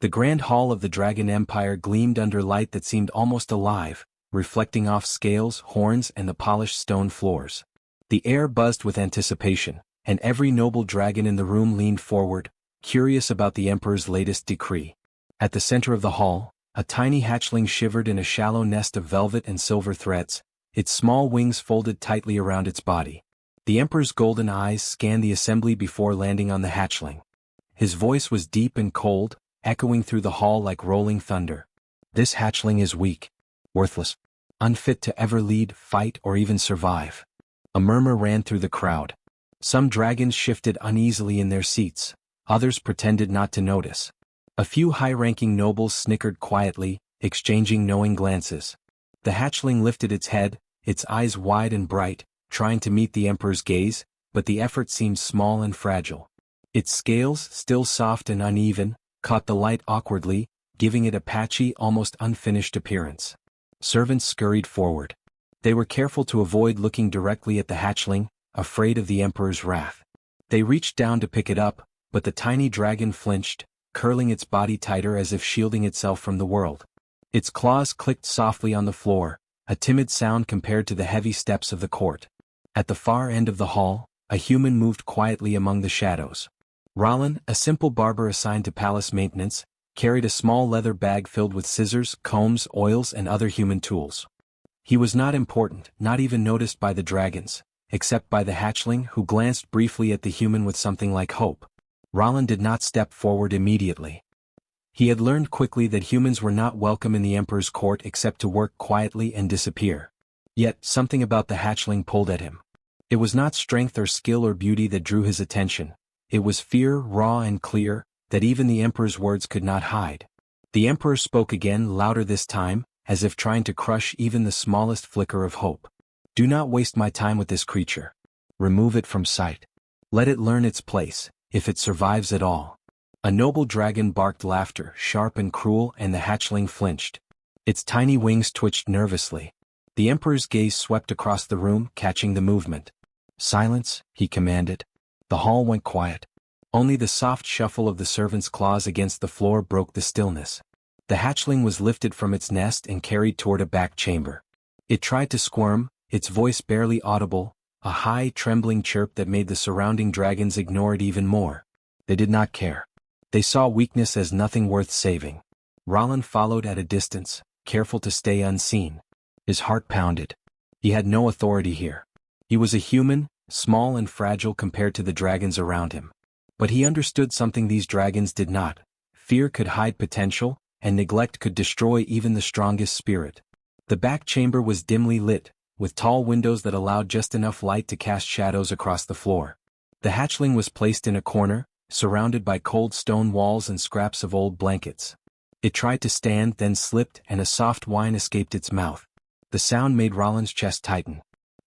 The grand hall of the Dragon Empire gleamed under light that seemed almost alive, reflecting off scales, horns, and the polished stone floors. The air buzzed with anticipation, and every noble dragon in the room leaned forward, curious about the Emperor's latest decree. At the center of the hall, a tiny hatchling shivered in a shallow nest of velvet and silver threads, its small wings folded tightly around its body. The Emperor's golden eyes scanned the assembly before landing on the hatchling. His voice was deep and cold, echoing through the hall like rolling thunder. This hatchling is weak, worthless, unfit to ever lead, fight, or even survive. A murmur ran through the crowd. Some dragons shifted uneasily in their seats, others pretended not to notice. A few high-ranking nobles snickered quietly, exchanging knowing glances. The hatchling lifted its head, its eyes wide and bright, trying to meet the Emperor's gaze, but the effort seemed small and fragile. Its scales, still soft and uneven, caught the light awkwardly, giving it a patchy, almost unfinished appearance. Servants scurried forward. They were careful to avoid looking directly at the hatchling, afraid of the Emperor's wrath. They reached down to pick it up, but the tiny dragon flinched, curling its body tighter as if shielding itself from the world. Its claws clicked softly on the floor, a timid sound compared to the heavy steps of the court. At the far end of the hall, a human moved quietly among the shadows. Rollin, a simple barber assigned to palace maintenance, carried a small leather bag filled with scissors, combs, oils, and other human tools. He was not important, not even noticed by the dragons, except by the hatchling who glanced briefly at the human with something like hope. Rollin did not step forward immediately. He had learned quickly that humans were not welcome in the Emperor's court except to work quietly and disappear. Yet, something about the hatchling pulled at him. It was not strength or skill or beauty that drew his attention. It was fear, raw and clear, that even the Emperor's words could not hide. The Emperor spoke again, louder this time, as if trying to crush even the smallest flicker of hope. Do not waste my time with this creature. Remove it from sight. Let it learn its place, if it survives at all. A noble dragon barked laughter, sharp and cruel, and the hatchling flinched. Its tiny wings twitched nervously. The Emperor's gaze swept across the room, catching the movement. Silence, he commanded. The hall went quiet. Only the soft shuffle of the servant's claws against the floor broke the stillness. The hatchling was lifted from its nest and carried toward a back chamber. It tried to squirm, its voice barely audible, a high, trembling chirp that made the surrounding dragons ignore it even more. They did not care. They saw weakness as nothing worth saving. Rollin followed at a distance, careful to stay unseen. His heart pounded. He had no authority here. He was a human, small and fragile compared to the dragons around him. But he understood something these dragons did not. Fear could hide potential, and neglect could destroy even the strongest spirit. The back chamber was dimly lit, with tall windows that allowed just enough light to cast shadows across the floor. The hatchling was placed in a corner, surrounded by cold stone walls and scraps of old blankets. It tried to stand, then slipped, and a soft whine escaped its mouth. The sound made Rollin's chest tighten.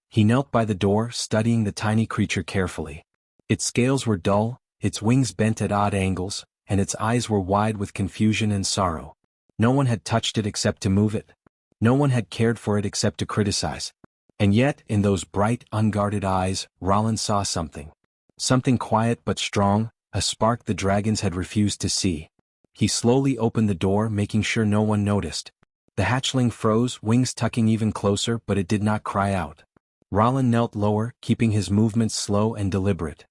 He knelt by the door, studying the tiny creature carefully. Its scales were dull, its wings bent at odd angles, and its eyes were wide with confusion and sorrow. No one had touched it except to move it. No one had cared for it except to criticize. And yet, in those bright, unguarded eyes, Rollin saw something. Something quiet but strong, a spark the dragons had refused to see. He slowly opened the door, making sure no one noticed. The hatchling froze, wings tucking even closer, but it did not cry out. Rollin knelt lower, keeping his movements slow and deliberate.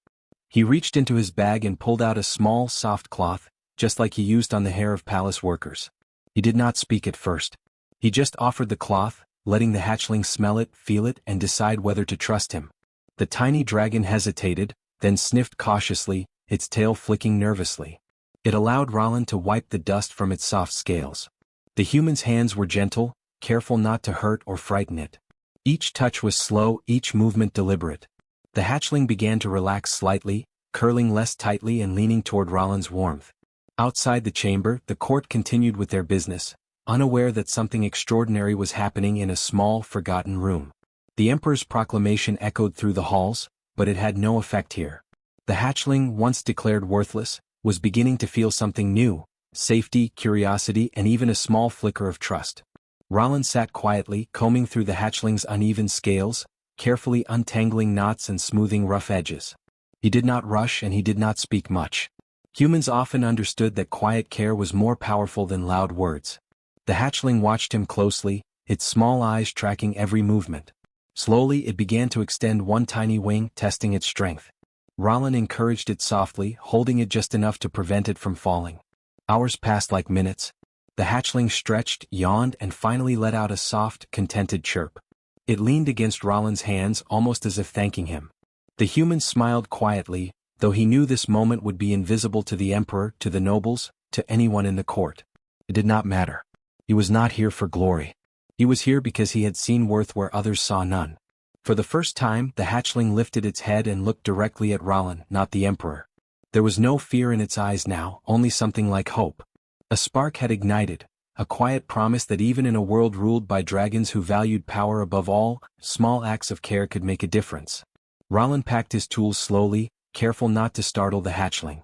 He reached into his bag and pulled out a small, soft cloth, just like he used on the hair of palace workers. He did not speak at first. He just offered the cloth, letting the hatchling smell it, feel it, and decide whether to trust him. The tiny dragon hesitated, then sniffed cautiously, its tail flicking nervously. It allowed Rollin to wipe the dust from its soft scales. The human's hands were gentle, careful not to hurt or frighten it. Each touch was slow, each movement deliberate. The hatchling began to relax slightly, curling less tightly and leaning toward Rollin's warmth. Outside the chamber, the court continued with their business, unaware that something extraordinary was happening in a small, forgotten room. The Emperor's proclamation echoed through the halls, but it had no effect here. The hatchling, once declared worthless, was beginning to feel something new: safety, curiosity, and even a small flicker of trust. Rollin sat quietly, combing through the hatchling's uneven scales, carefully untangling knots and smoothing rough edges. He did not rush and he did not speak much. Humans often understood that quiet care was more powerful than loud words. The hatchling watched him closely, its small eyes tracking every movement. Slowly it began to extend one tiny wing, testing its strength. Rollin encouraged it softly, holding it just enough to prevent it from falling. Hours passed like minutes. The hatchling stretched, yawned, and finally let out a soft, contented chirp. It leaned against Rollin's hands almost as if thanking him. The human smiled quietly, though he knew this moment would be invisible to the emperor, to the nobles, to anyone in the court. It did not matter. He was not here for glory. He was here because he had seen worth where others saw none. For the first time, the hatchling lifted its head and looked directly at Rollin, not the emperor. There was no fear in its eyes now, only something like hope. A spark had ignited, a quiet promise that even in a world ruled by dragons who valued power above all, small acts of care could make a difference. Rollin packed his tools slowly, careful not to startle the hatchling.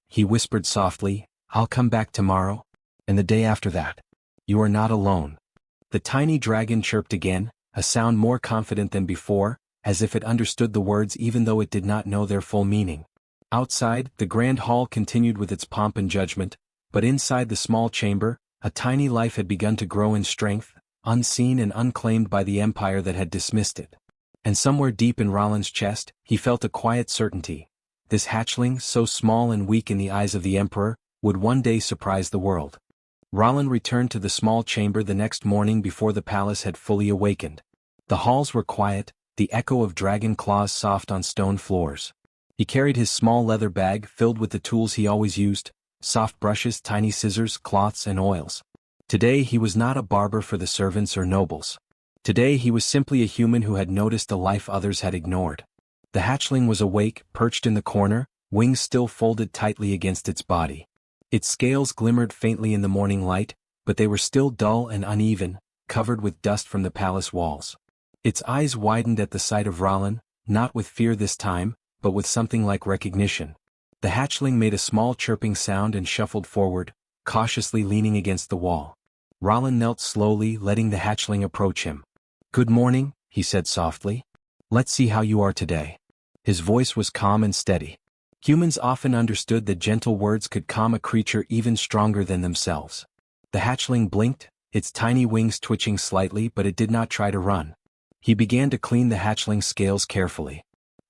He whispered softly, "I'll come back tomorrow, and the day after that. You are not alone." The tiny dragon chirped again, a sound more confident than before, as if it understood the words even though it did not know their full meaning. Outside, the grand hall continued with its pomp and judgment, but inside the small chamber, a tiny life had begun to grow in strength, unseen and unclaimed by the empire that had dismissed it. And somewhere deep in Rollin's chest, he felt a quiet certainty. This hatchling, so small and weak in the eyes of the emperor, would one day surprise the world. Rollin returned to the small chamber the next morning before the palace had fully awakened. The halls were quiet, the echo of dragon claws soft on stone floors. He carried his small leather bag filled with the tools he always used, soft brushes, tiny scissors, cloths, and oils. Today he was not a barber for the servants or nobles. Today he was simply a human who had noticed a life others had ignored. The hatchling was awake, perched in the corner, wings still folded tightly against its body. Its scales glimmered faintly in the morning light, but they were still dull and uneven, covered with dust from the palace walls. Its eyes widened at the sight of Rollin, not with fear this time, but with something like recognition. The hatchling made a small chirping sound and shuffled forward, cautiously leaning against the wall. Rollin knelt slowly, letting the hatchling approach him. "Good morning," he said softly. "Let's see how you are today." His voice was calm and steady. Humans often understood that gentle words could calm a creature even stronger than themselves. The hatchling blinked, its tiny wings twitching slightly, but it did not try to run. He began to clean the hatchling's scales carefully.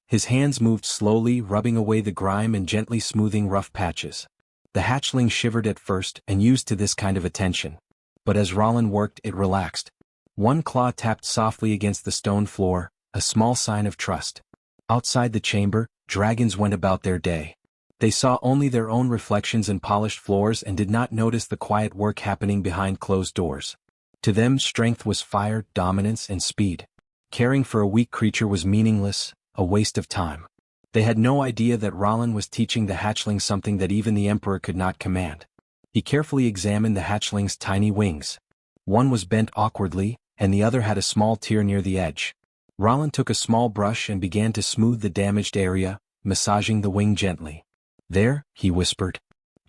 His hands moved slowly, rubbing away the grime and gently smoothing rough patches. The hatchling shivered at first and used to this kind of attention. But as Rollin worked, it relaxed. One claw tapped softly against the stone floor, a small sign of trust. Outside the chamber, dragons went about their day. They saw only their own reflections in polished floors and did not notice the quiet work happening behind closed doors. To them, strength was fire, dominance, and speed. Caring for a weak creature was meaningless, a waste of time. They had no idea that Rollin was teaching the hatchling something that even the emperor could not command. He carefully examined the hatchling's tiny wings. One was bent awkwardly, and the other had a small tear near the edge. Rollin took a small brush and began to smooth the damaged area, massaging the wing gently. "There," he whispered.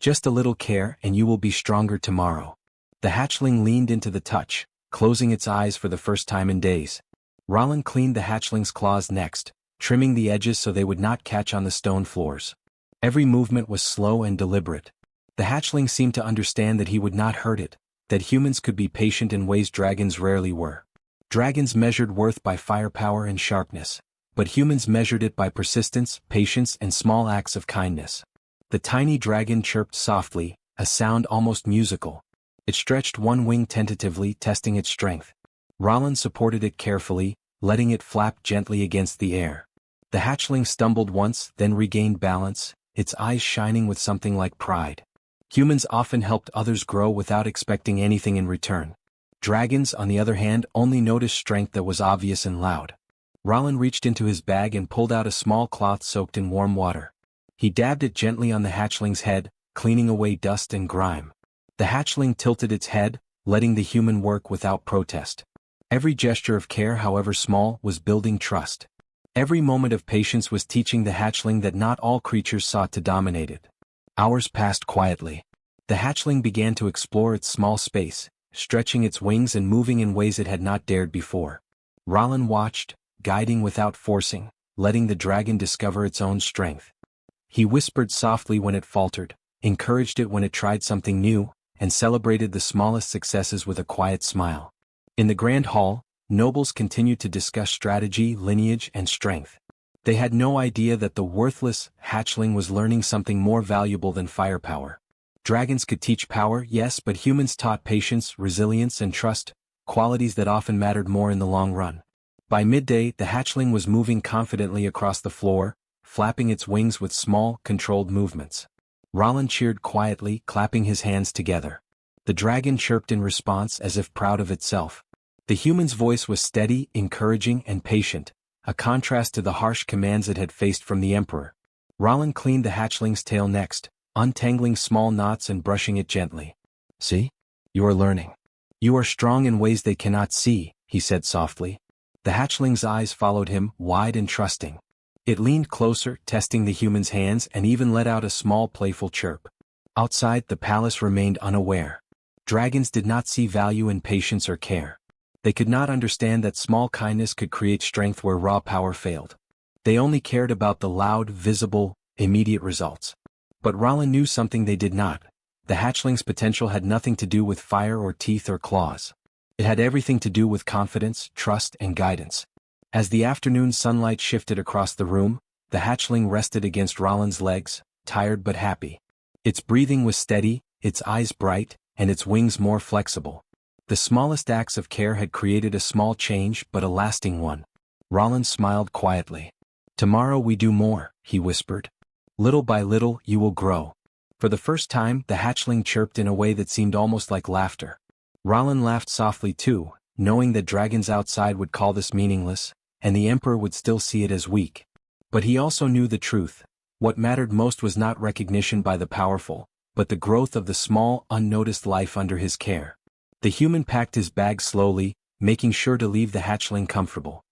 "Just a little care and you will be stronger tomorrow." The hatchling leaned into the touch, closing its eyes for the first time in days. Rollin cleaned the hatchling's claws next, trimming the edges so they would not catch on the stone floors. Every movement was slow and deliberate. The hatchling seemed to understand that he would not hurt it, that humans could be patient in ways dragons rarely were. Dragons measured worth by firepower and sharpness, but humans measured it by persistence, patience, and small acts of kindness. The tiny dragon chirped softly, a sound almost musical. It stretched one wing tentatively, testing its strength. Rollin supported it carefully, letting it flap gently against the air. The hatchling stumbled once, then regained balance, its eyes shining with something like pride. Humans often helped others grow without expecting anything in return. Dragons, on the other hand, only noticed strength that was obvious and loud. Rollin reached into his bag and pulled out a small cloth soaked in warm water. He dabbed it gently on the hatchling's head, cleaning away dust and grime. The hatchling tilted its head, letting the human work without protest. Every gesture of care, however small, was building trust. Every moment of patience was teaching the hatchling that not all creatures sought to dominate it. Hours passed quietly. The hatchling began to explore its small space, stretching its wings and moving in ways it had not dared before. Rollin watched, guiding without forcing, letting the dragon discover its own strength. He whispered softly when it faltered, encouraged it when it tried something new, and celebrated the smallest successes with a quiet smile. In the grand hall, nobles continued to discuss strategy, lineage, and strength. They had no idea that the worthless hatchling was learning something more valuable than firepower. Dragons could teach power, yes, but humans taught patience, resilience, and trust, qualities that often mattered more in the long run. By midday, the hatchling was moving confidently across the floor, flapping its wings with small, controlled movements. Roland cheered quietly, clapping his hands together. The dragon chirped in response as if proud of itself. The human's voice was steady, encouraging, and patient, a contrast to the harsh commands it had faced from the emperor. Roland cleaned the hatchling's tail next, untangling small knots and brushing it gently. "See? You are learning. You are strong in ways they cannot see," he said softly. The hatchling's eyes followed him, wide and trusting. It leaned closer, testing the human's hands, and even let out a small playful chirp. Outside, the palace remained unaware. Dragons did not see value in patience or care. They could not understand that small kindness could create strength where raw power failed. They only cared about the loud, visible, immediate results. But Roland knew something they did not. The hatchling's potential had nothing to do with fire or teeth or claws. It had everything to do with confidence, trust, and guidance. As the afternoon sunlight shifted across the room, the hatchling rested against Roland's legs, tired but happy. Its breathing was steady, its eyes bright, and its wings more flexible. The smallest acts of care had created a small change, but a lasting one. Roland smiled quietly. "Tomorrow we do more," he whispered. "Little by little, you will grow." For the first time, the hatchling chirped in a way that seemed almost like laughter. Roland laughed softly too, knowing that dragons outside would call this meaningless, and the emperor would still see it as weak. But he also knew the truth. What mattered most was not recognition by the powerful, but the growth of the small, unnoticed life under his care. The human packed his bag slowly, making sure to leave the hatchling comfortable.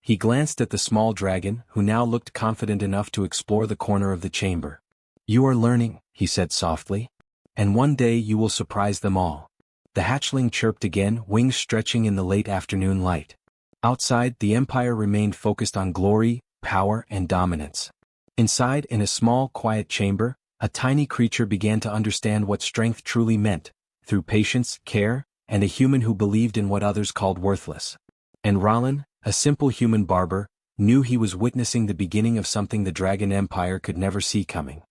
He glanced at the small dragon, who now looked confident enough to explore the corner of the chamber. "You are learning," he said softly. "And one day you will surprise them all." The hatchling chirped again, wings stretching in the late afternoon light. Outside, the empire remained focused on glory, power, and dominance. Inside, in a small, quiet chamber, a tiny creature began to understand what strength truly meant, through patience, care, and a human who believed in what others called worthless. And Roland, a simple human barber, knew he was witnessing the beginning of something the Dragon Empire could never see coming.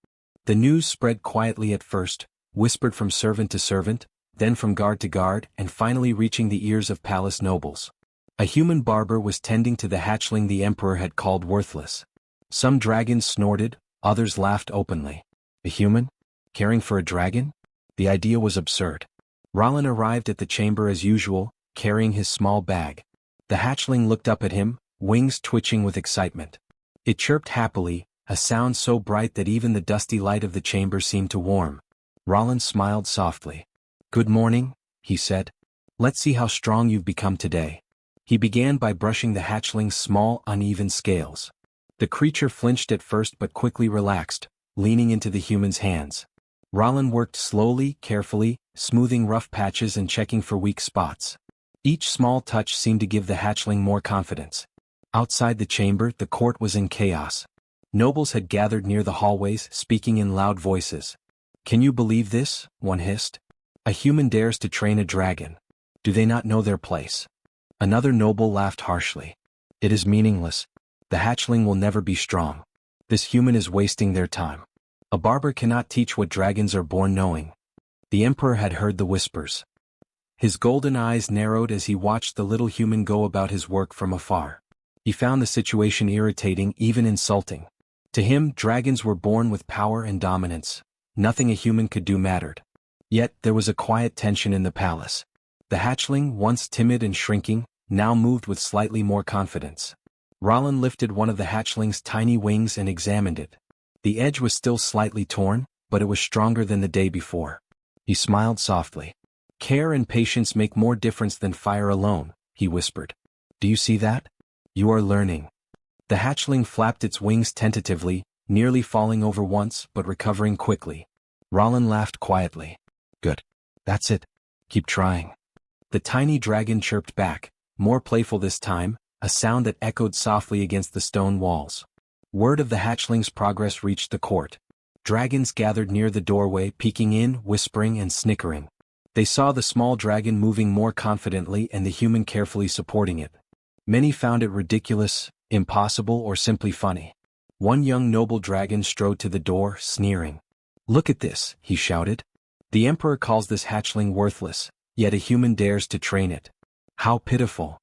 The news spread quietly at first, whispered from servant to servant, then from guard to guard, and finally reaching the ears of palace nobles. A human barber was tending to the hatchling the emperor had called worthless. Some dragons snorted, others laughed openly. A human? Caring for a dragon? The idea was absurd. Roland arrived at the chamber as usual, carrying his small bag. The hatchling looked up at him, wings twitching with excitement. It chirped happily, a sound so bright that even the dusty light of the chamber seemed to warm. Roland smiled softly. "Good morning," he said. "Let's see how strong you've become today." He began by brushing the hatchling's small, uneven scales. The creature flinched at first but quickly relaxed, leaning into the human's hands. Roland worked slowly, carefully, smoothing rough patches and checking for weak spots. Each small touch seemed to give the hatchling more confidence. Outside the chamber, the court was in chaos. Nobles had gathered near the hallways, speaking in loud voices. "Can you believe this?" one hissed. "A human dares to train a dragon. Do they not know their place?" Another noble laughed harshly. "It is meaningless. The hatchling will never be strong. This human is wasting their time. A barber cannot teach what dragons are born knowing." The emperor had heard the whispers. His golden eyes narrowed as he watched the little human go about his work from afar. He found the situation irritating, even insulting. To him, dragons were born with power and dominance. Nothing a human could do mattered. Yet, there was a quiet tension in the palace. The hatchling, once timid and shrinking, now moved with slightly more confidence. Roland lifted one of the hatchling's tiny wings and examined it. The edge was still slightly torn, but it was stronger than the day before. He smiled softly. "Care and patience make more difference than fire alone," he whispered. "Do you see that? You are learning." The hatchling flapped its wings tentatively, nearly falling over once but recovering quickly. Roland laughed quietly. "Good. That's it. Keep trying." The tiny dragon chirped back, more playful this time, a sound that echoed softly against the stone walls. Word of the hatchling's progress reached the court. Dragons gathered near the doorway, peeking in, whispering and snickering. They saw the small dragon moving more confidently and the human carefully supporting it. Many found it ridiculous, impossible, or simply funny. One young noble dragon strode to the door, sneering. "Look at this," he shouted. "The Emperor calls this hatchling worthless, yet a human dares to train it. How pitiful."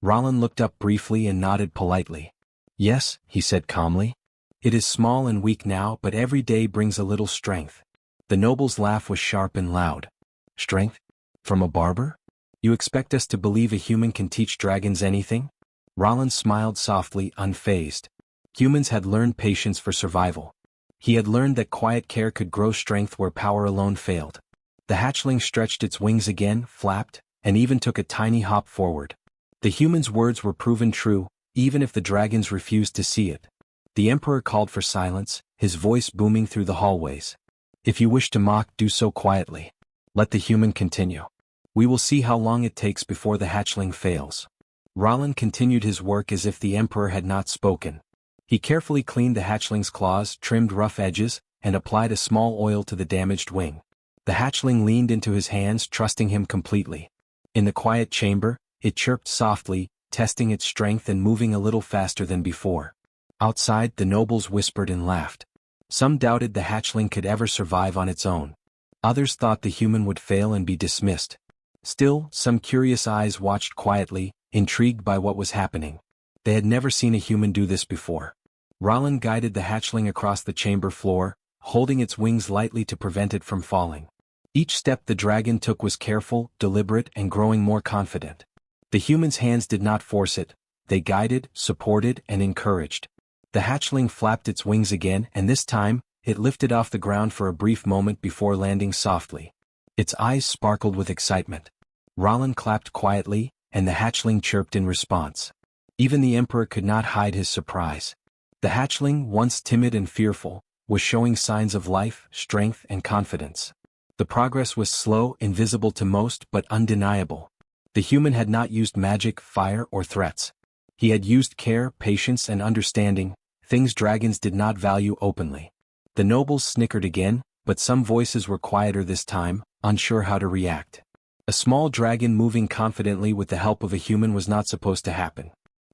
Roland looked up briefly and nodded politely. "Yes," he said calmly. "It is small and weak now, but every day brings a little strength." The noble's laugh was sharp and loud. "Strength? From a barber? You expect us to believe a human can teach dragons anything?" Roland smiled softly, unfazed. Humans had learned patience for survival. He had learned that quiet care could grow strength where power alone failed. The hatchling stretched its wings again, flapped, and even took a tiny hop forward. The human's words were proven true, even if the dragons refused to see it. The Emperor called for silence, his voice booming through the hallways. "If you wish to mock, do so quietly. Let the human continue. We will see how long it takes before the hatchling fails." Roland continued his work as if the Emperor had not spoken. He carefully cleaned the hatchling's claws, trimmed rough edges, and applied a small oil to the damaged wing. The hatchling leaned into his hands, trusting him completely. In the quiet chamber, it chirped softly, testing its strength and moving a little faster than before. Outside, the nobles whispered and laughed. Some doubted the hatchling could ever survive on its own. Others thought the human would fail and be dismissed. Still, some curious eyes watched quietly, intrigued by what was happening. They had never seen a human do this before. Roland guided the hatchling across the chamber floor, holding its wings lightly to prevent it from falling. Each step the dragon took was careful, deliberate, and growing more confident. The human's hands did not force it. They guided, supported, and encouraged. The hatchling flapped its wings again, and this time, it lifted off the ground for a brief moment before landing softly. Its eyes sparkled with excitement. Roland clapped quietly, and the hatchling chirped in response. Even the Emperor could not hide his surprise. The hatchling, once timid and fearful, was showing signs of life, strength, and confidence. The progress was slow, invisible to most, but undeniable. The human had not used magic, fire, or threats. He had used care, patience, and understanding, things dragons did not value openly. The nobles snickered again, but some voices were quieter this time, unsure how to react. A small dragon moving confidently with the help of a human was not supposed to happen.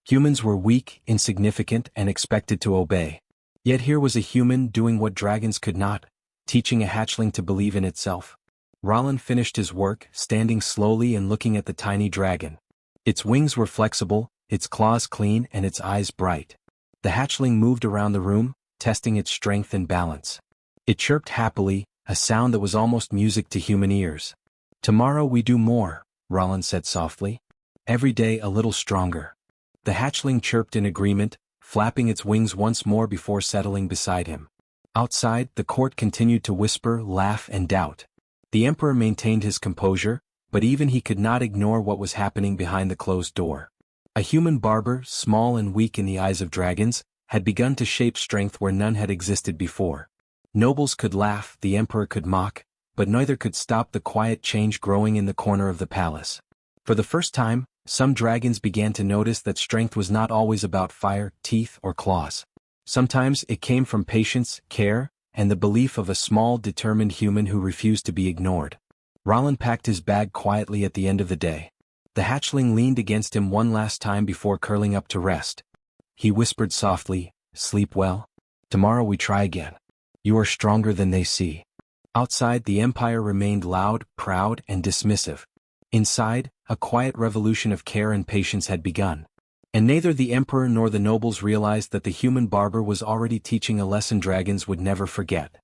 Humans were weak, insignificant, and expected to obey. Yet here was a human doing what dragons could not, teaching a hatchling to believe in itself. Roland finished his work, standing slowly and looking at the tiny dragon. Its wings were flexible, its claws clean, and its eyes bright. The hatchling moved around the room, testing its strength and balance. It chirped happily, a sound that was almost music to human ears. "Tomorrow we do more," Roland said softly. "Every day a little stronger." The hatchling chirped in agreement, flapping its wings once more before settling beside him. Outside, the court continued to whisper, laugh, and doubt. The Emperor maintained his composure, but even he could not ignore what was happening behind the closed door. A human barber, small and weak in the eyes of dragons, had begun to shape strength where none had existed before. Nobles could laugh, the Emperor could mock, but neither could stop the quiet change growing in the corner of the palace. For the first time, some dragons began to notice that strength was not always about fire, teeth, or claws. Sometimes it came from patience, care, and the belief of a small, determined human who refused to be ignored. Roland packed his bag quietly at the end of the day. The hatchling leaned against him one last time before curling up to rest. He whispered softly, "Sleep well. Tomorrow we try again. You are stronger than they see." Outside, the Empire remained loud, proud, and dismissive. Inside, a quiet revolution of care and patience had begun. And neither the Emperor nor the nobles realized that the human barber was already teaching a lesson dragons would never forget.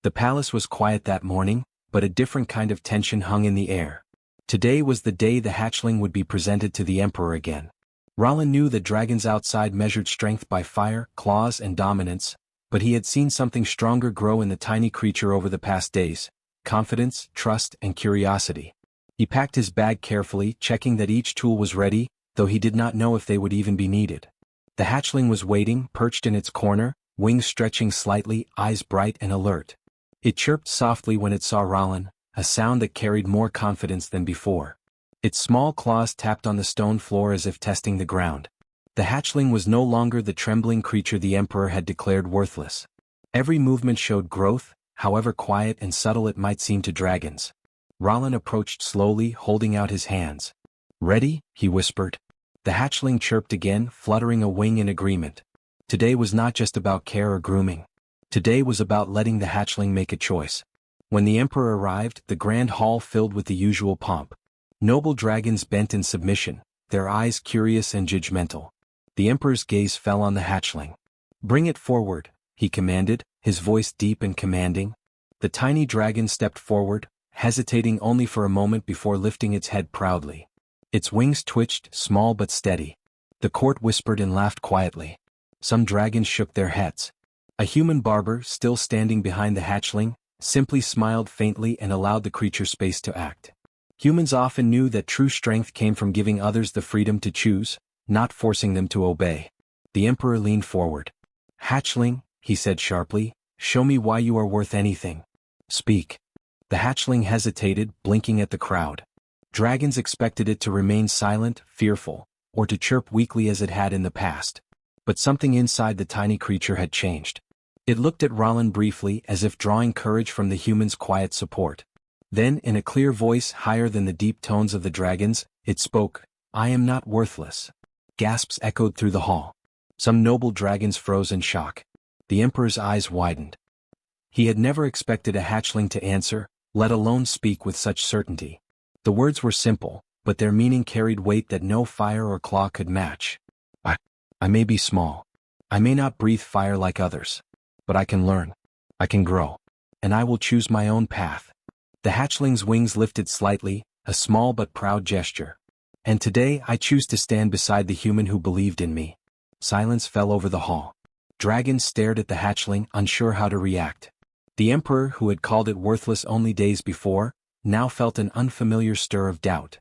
The palace was quiet that morning, but a different kind of tension hung in the air. Today was the day the hatchling would be presented to the Emperor again. Roland knew that dragons outside measured strength by fire, claws, and dominance, but he had seen something stronger grow in the tiny creature over the past days: confidence, trust, and curiosity. He packed his bag carefully, checking that each tool was ready, though he did not know if they would even be needed. The hatchling was waiting, perched in its corner, wings stretching slightly, eyes bright and alert. It chirped softly when it saw Roland, a sound that carried more confidence than before. Its small claws tapped on the stone floor as if testing the ground. The hatchling was no longer the trembling creature the Emperor had declared worthless. Every movement showed growth, however quiet and subtle it might seem to dragons. Rollin approached slowly, holding out his hands. "Ready?" he whispered. The hatchling chirped again, fluttering a wing in agreement. Today was not just about care or grooming. Today was about letting the hatchling make a choice. When the emperor arrived, the grand hall filled with the usual pomp. Noble dragons bent in submission, their eyes curious and judgmental. The emperor's gaze fell on the hatchling. "Bring it forward," he commanded, his voice deep and commanding. The tiny dragon stepped forward, hesitating only for a moment before lifting its head proudly. Its wings twitched, small but steady. The court whispered and laughed quietly. Some dragons shook their heads. A human barber, still standing behind the hatchling, simply smiled faintly and allowed the creature space to act. Humans often knew that true strength came from giving others the freedom to choose, not forcing them to obey. The emperor leaned forward. "Hatchling," he said sharply, "show me why you are worth anything. Speak." The hatchling hesitated, blinking at the crowd. Dragons expected it to remain silent, fearful, or to chirp weakly as it had in the past. But something inside the tiny creature had changed. It looked at Rollin briefly, as if drawing courage from the human's quiet support. Then, in a clear voice higher than the deep tones of the dragons, it spoke, "I am not worthless." Gasps echoed through the hall. Some noble dragons froze in shock. The emperor's eyes widened. He had never expected a hatchling to answer, let alone speak with such certainty. The words were simple, but their meaning carried weight that no fire or claw could match. I may be small. I may not breathe fire like others. But I can learn. I can grow. And I will choose my own path. The hatchling's wings lifted slightly, a small but proud gesture. And today I choose to stand beside the human who believed in me. Silence fell over the hall. Dragons stared at the hatchling, unsure how to react. The emperor, who had called it worthless only days before, now felt an unfamiliar stir of doubt.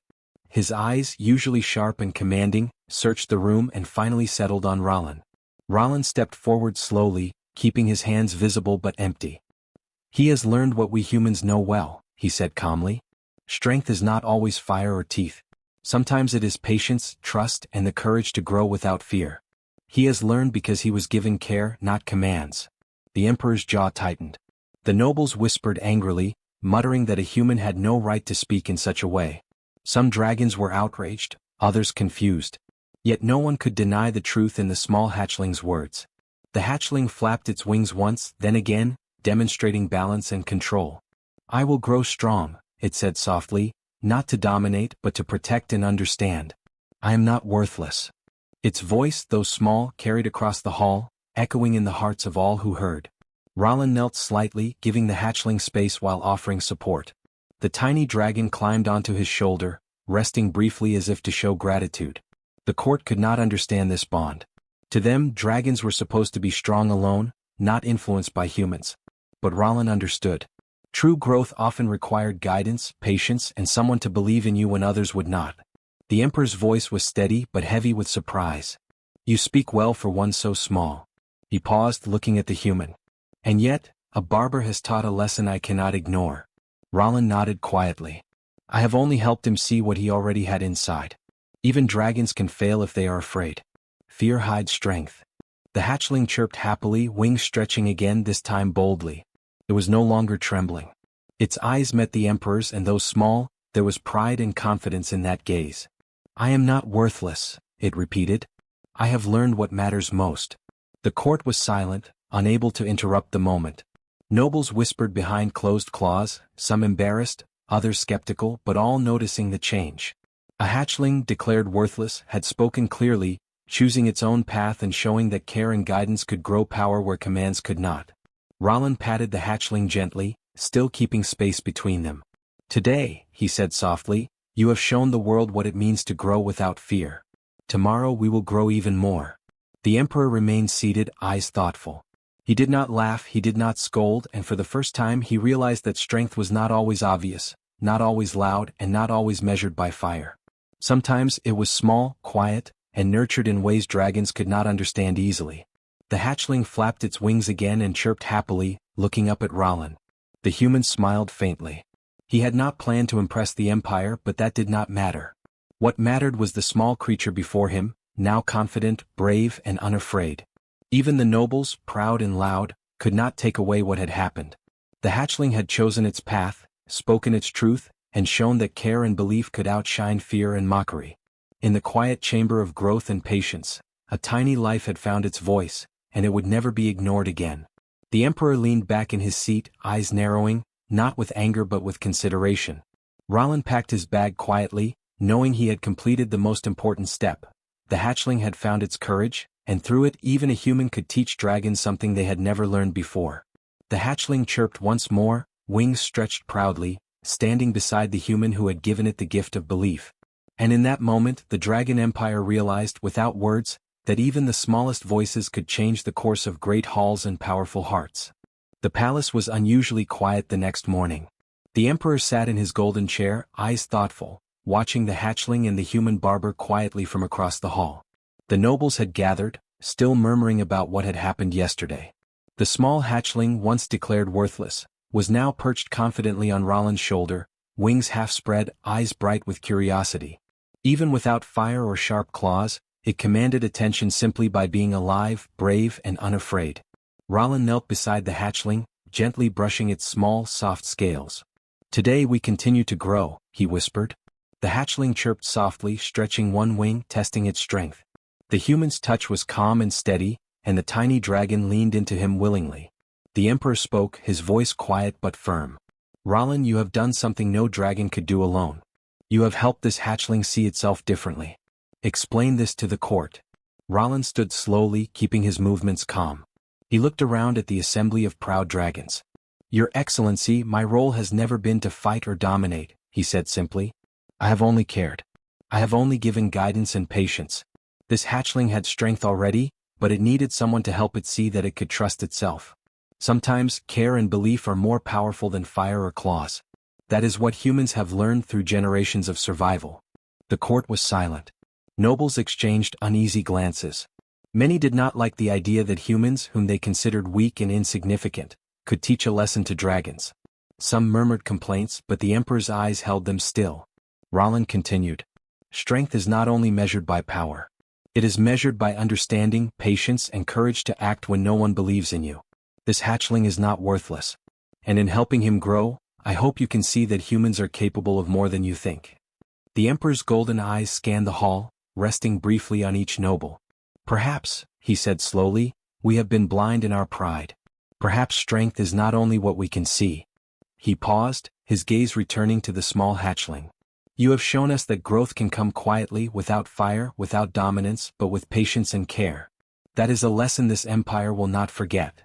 His eyes, usually sharp and commanding, searched the room and finally settled on Rollin. Rollin stepped forward slowly, keeping his hands visible but empty. "He has learned what we humans know well," he said calmly. "Strength is not always fire or teeth. Sometimes it is patience, trust, and the courage to grow without fear. He has learned because he was given care, not commands." The emperor's jaw tightened. The nobles whispered angrily, muttering that a human had no right to speak in such a way. Some dragons were outraged, others confused. Yet no one could deny the truth in the small hatchling's words. The hatchling flapped its wings once, then again, demonstrating balance and control. "I will grow strong," it said softly, "not to dominate but to protect and understand. I am not worthless." Its voice, though small, carried across the hall, echoing in the hearts of all who heard. Rollin knelt slightly, giving the hatchling space while offering support. The tiny dragon climbed onto his shoulder, resting briefly as if to show gratitude. The court could not understand this bond. To them, dragons were supposed to be strong alone, not influenced by humans. But Rollin understood. True growth often required guidance, patience, and someone to believe in you when others would not. The emperor's voice was steady but heavy with surprise. "You speak well for one so small." He paused, looking at the human. "And yet, a barber has taught a lesson I cannot ignore." Rollin nodded quietly. "I have only helped him see what he already had inside. Even dragons can fail if they are afraid. Fear hides strength." The hatchling chirped happily, wings stretching again, this time boldly. It was no longer trembling. Its eyes met the emperor's, and though small, there was pride and confidence in that gaze. "I am not worthless," it repeated. "I have learned what matters most." The court was silent, unable to interrupt the moment. Nobles whispered behind closed claws, some embarrassed, others skeptical, but all noticing the change. A hatchling, declared worthless, had spoken clearly, choosing its own path and showing that care and guidance could grow power where commands could not. Rollin patted the hatchling gently, still keeping space between them. "Today," he said softly, "you have shown the world what it means to grow without fear. Tomorrow we will grow even more." The emperor remained seated, eyes thoughtful. He did not laugh, he did not scold, and for the first time he realized that strength was not always obvious, not always loud, and not always measured by fire. Sometimes it was small, quiet, and nurtured in ways dragons could not understand easily. The hatchling flapped its wings again and chirped happily, looking up at Rollin. The human smiled faintly. He had not planned to impress the Empire, but that did not matter. What mattered was the small creature before him, now confident, brave, and unafraid. Even the nobles, proud and loud, could not take away what had happened. The hatchling had chosen its path, spoken its truth, and shown that care and belief could outshine fear and mockery. In the quiet chamber of growth and patience, a tiny life had found its voice, and it would never be ignored again. The Emperor leaned back in his seat, eyes narrowing, not with anger but with consideration. Roland packed his bag quietly, knowing he had completed the most important step. The hatchling had found its courage, and through it even a human could teach dragons something they had never learned before. The hatchling chirped once more, wings stretched proudly, standing beside the human who had given it the gift of belief. And in that moment the Dragon Empire realized without words that even the smallest voices could change the course of great halls and powerful hearts. The palace was unusually quiet the next morning. The Emperor sat in his golden chair, eyes thoughtful, watching the hatchling and the human Barber quietly from across the hall. The nobles had gathered, still murmuring about what had happened yesterday. The small hatchling, once declared worthless, was now perched confidently on Roland's shoulder, wings half spread, eyes bright with curiosity. Even without fire or sharp claws, it commanded attention simply by being alive, brave, and unafraid. Roland knelt beside the hatchling, gently brushing its small, soft scales. "Today we continue to grow," he whispered. The hatchling chirped softly, stretching one wing, testing its strength. The human's touch was calm and steady, and the tiny dragon leaned into him willingly. The Emperor spoke, his voice quiet but firm. "Roland, you have done something no dragon could do alone. You have helped this hatchling see itself differently. Explain this to the court." Roland stood slowly, keeping his movements calm. He looked around at the assembly of proud dragons. "Your Excellency, my role has never been to fight or dominate," he said simply. "I have only cared. I have only given guidance and patience. This hatchling had strength already, but it needed someone to help it see that it could trust itself. Sometimes, care and belief are more powerful than fire or claws. That is what humans have learned through generations of survival." The court was silent. Nobles exchanged uneasy glances. Many did not like the idea that humans, whom they considered weak and insignificant, could teach a lesson to dragons. Some murmured complaints, but the Emperor's eyes held them still. Roland continued. "Strength is not only measured by power. It is measured by understanding, patience, and courage to act when no one believes in you. This hatchling is not worthless. And in helping him grow, I hope you can see that humans are capable of more than you think." The Emperor's golden eyes scanned the hall, resting briefly on each noble. "Perhaps," he said slowly, "we have been blind in our pride. Perhaps strength is not only what we can see." He paused, his gaze returning to the small hatchling. "You have shown us that growth can come quietly, without fire, without dominance, but with patience and care. That is a lesson this empire will not forget."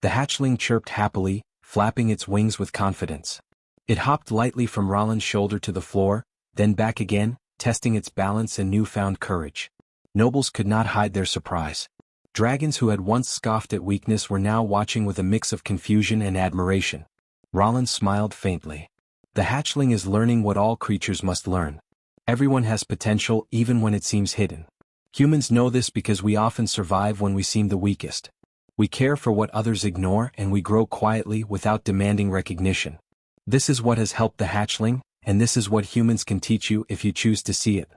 The hatchling chirped happily, flapping its wings with confidence. It hopped lightly from Roland's shoulder to the floor, then back again, testing its balance and newfound courage. Nobles could not hide their surprise. Dragons who had once scoffed at weakness were now watching with a mix of confusion and admiration. Roland smiled faintly. "The hatchling is learning what all creatures must learn. Everyone has potential even when it seems hidden. Humans know this because we often survive when we seem the weakest. We care for what others ignore and we grow quietly without demanding recognition. This is what has helped the hatchling, and this is what humans can teach you if you choose to see it."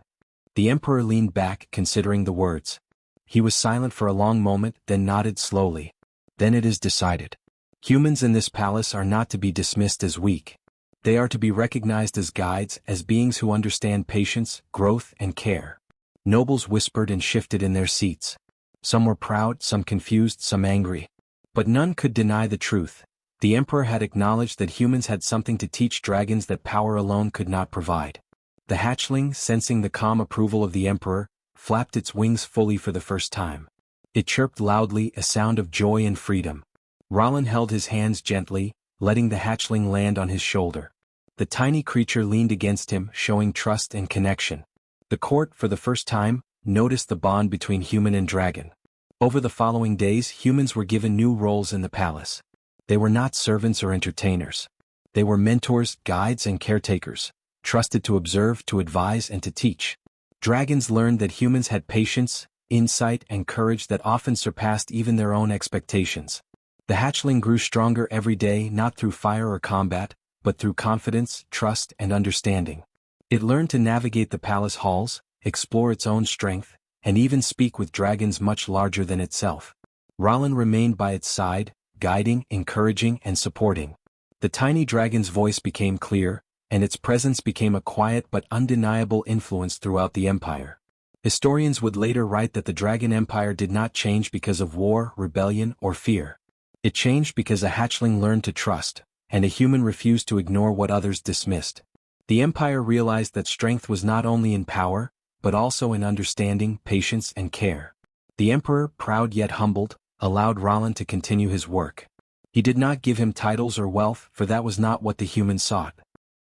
The Emperor leaned back, considering the words. He was silent for a long moment, then nodded slowly. "Then it is decided. Humans in this palace are not to be dismissed as weak. They are to be recognized as guides, as beings who understand patience, growth, and care." Nobles whispered and shifted in their seats. Some were proud, some confused, some angry. But none could deny the truth. The Emperor had acknowledged that humans had something to teach dragons that power alone could not provide. The hatchling, sensing the calm approval of the Emperor, flapped its wings fully for the first time. It chirped loudly, a sound of joy and freedom. Roland held his hands gently, letting the hatchling land on his shoulder. The tiny creature leaned against him, showing trust and connection. The court, for the first time, noticed the bond between human and dragon. Over the following days, humans were given new roles in the palace. They were not servants or entertainers. They were mentors, guides, and caretakers, trusted to observe, to advise, and to teach. Dragons learned that humans had patience, insight, and courage that often surpassed even their own expectations. The hatchling grew stronger every day, not through fire or combat, but through confidence, trust, and understanding. It learned to navigate the palace halls, explore its own strength, and even speak with dragons much larger than itself. Roland remained by its side, guiding, encouraging, and supporting. The tiny dragon's voice became clear, and its presence became a quiet but undeniable influence throughout the empire. Historians would later write that the Dragon Empire did not change because of war, rebellion, or fear. It changed because a hatchling learned to trust, and a human refused to ignore what others dismissed. The empire realized that strength was not only in power, but also in understanding, patience, and care. The emperor, proud yet humbled, allowed Roland to continue his work. He did not give him titles or wealth, for that was not what the humans sought.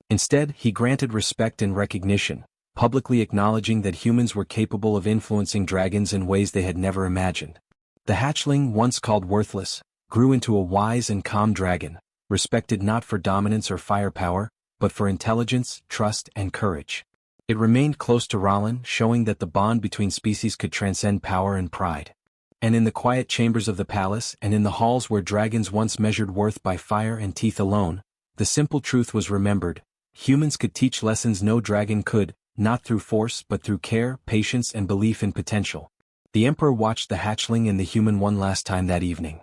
Instead, he granted respect and recognition, publicly acknowledging that humans were capable of influencing dragons in ways they had never imagined. The hatchling, once called worthless, grew into a wise and calm dragon, respected not for dominance or firepower, but for intelligence, trust, and courage. It remained close to Roland, showing that the bond between species could transcend power and pride. And in the quiet chambers of the palace and in the halls where dragons once measured worth by fire and teeth alone, the simple truth was remembered: humans could teach lessons no dragon could, not through force but through care, patience, and belief in potential. The emperor watched the hatchling and the human one last time that evening.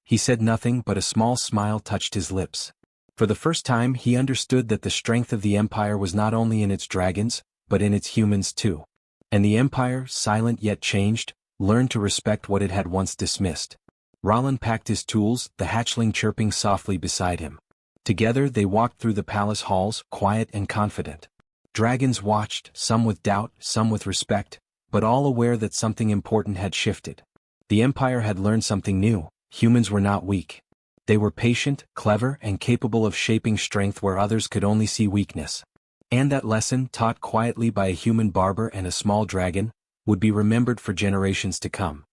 He said nothing, but a small smile touched his lips. For the first time he understood that the strength of the empire was not only in its dragons, but in its humans too. And the empire, silent yet changed, learned to respect what it had once dismissed. Roland packed his tools, the hatchling chirping softly beside him. Together they walked through the palace halls, quiet and confident. Dragons watched, some with doubt, some with respect, but all aware that something important had shifted. The empire had learned something new: humans were not weak. They were patient, clever, and capable of shaping strength where others could only see weakness. And that lesson, taught quietly by a human barber and a small dragon, would be remembered for generations to come.